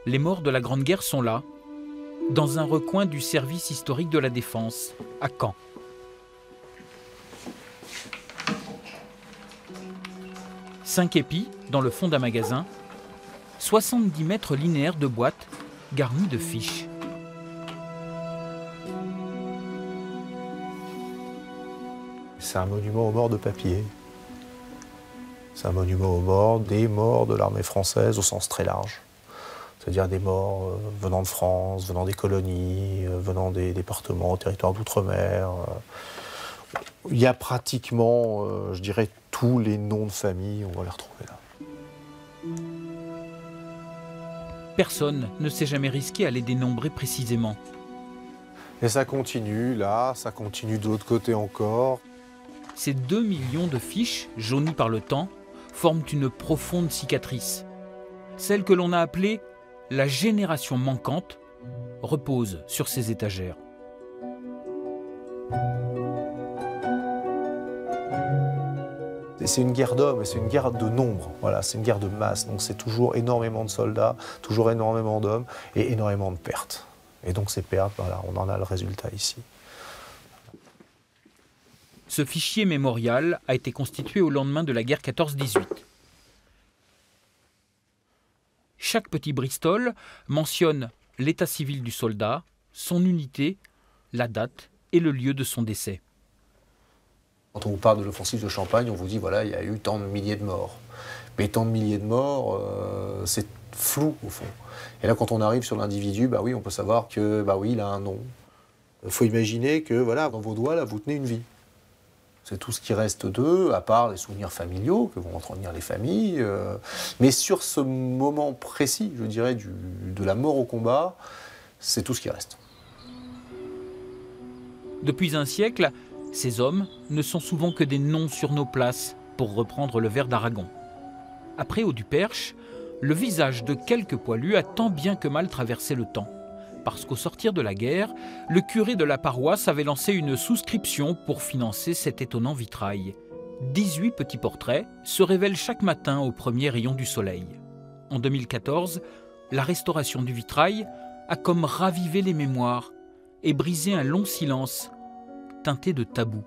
les morts de la Grande Guerre sont là, dans un recoin du service historique de la Défense, à Caen. Cinq épis dans le fond d'un magasin, 70 mètres linéaires de boîtes garnies de fiches. C'est un monument aux morts de papier. C'est un monument aux morts, des morts de l'armée française au sens très large. C'est-à-dire des morts venant de France, venant des colonies, venant des départements, territoires d'outre-mer. Il y a pratiquement, je dirais, tous les noms de famille, on va les retrouver là. Personne ne s'est jamais risqué à les dénombrer précisément. Et ça continue là, ça continue de l'autre côté encore. Ces 2 millions de fiches, jaunies par le temps, forment une profonde cicatrice. Celle que l'on a appelée la génération manquante repose sur ces étagères. C'est une guerre d'hommes, c'est une guerre de nombre, voilà, c'est une guerre de masse. Donc c'est toujours énormément de soldats, toujours énormément d'hommes et énormément de pertes. Et donc ces pertes, voilà, on en a le résultat ici. Ce fichier mémorial a été constitué au lendemain de la guerre 14-18. Chaque petit bristol mentionne l'état civil du soldat, son unité, la date et le lieu de son décès. Quand on vous parle de l'offensive de Champagne, on vous dit voilà, il y a eu tant de milliers de morts. Mais tant de milliers de morts, c'est flou au fond. Et là, quand on arrive sur l'individu, bah oui, on peut savoir que bah oui, il a un nom. Il faut imaginer que voilà, dans vos doigts, là, vous tenez une vie. C'est tout ce qui reste d'eux, à part les souvenirs familiaux que vont entretenir les familles. Mais sur ce moment précis, je dirais, de la mort au combat, c'est tout ce qui reste. Depuis un siècle, ces hommes ne sont souvent que des noms sur nos places, pour reprendre le vers d'Aragon. Après Haut-du-Perche, le visage de quelques poilus a tant bien que mal traversé le temps. Parce qu'au sortir de la guerre, le curé de la paroisse avait lancé une souscription pour financer cet étonnant vitrail. 18 petits portraits se révèlent chaque matin au premier rayon du soleil. En 2014, la restauration du vitrail a comme ravivé les mémoires et brisé un long silence teinté de tabou.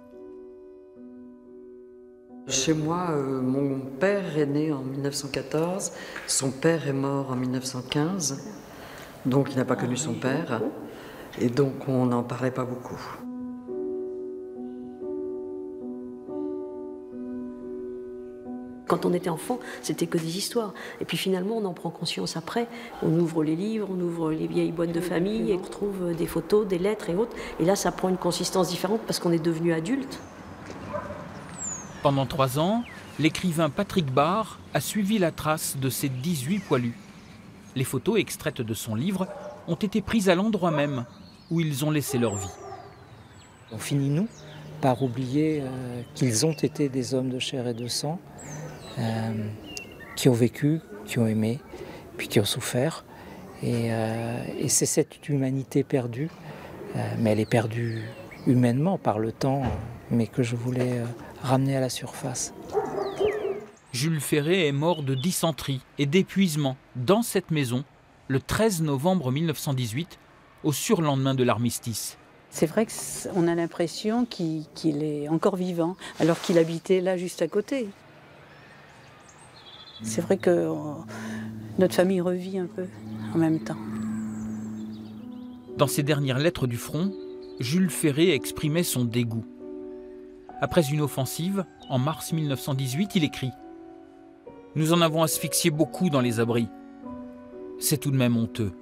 Chez moi, mon père est né en 1914, son père est mort en 1915. Donc il n'a pas connu son père, et donc on n'en parlait pas beaucoup. Quand on était enfant, c'était que des histoires. Et puis finalement, on en prend conscience après. On ouvre les livres, on ouvre les vieilles boîtes de famille, et on trouve des photos, des lettres et autres. Et là, ça prend une consistance différente parce qu'on est devenu adulte. Pendant 3 ans, l'écrivain Patrick Barre a suivi la trace de ces 18 poilus. Les photos extraites de son livre ont été prises à l'endroit même où ils ont laissé leur vie. On finit, nous, par oublier qu'ils ont été des hommes de chair et de sang, qui ont vécu, qui ont aimé, puis qui ont souffert. Et c'est cette humanité perdue, mais elle est perdue humainement par le temps, mais que je voulais ramener à la surface. Jules Ferry est mort de dysenterie et d'épuisement dans cette maison le 13 novembre 1918, au surlendemain de l'armistice. C'est vrai qu'on a l'impression qu'il est encore vivant, alors qu'il habitait là juste à côté. C'est vrai que notre famille revit un peu en même temps. Dans ses dernières lettres du front, Jules Ferry exprimait son dégoût. Après une offensive, en mars 1918, il écrit « Nous en avons asphyxié beaucoup dans les abris. C'est tout de même honteux.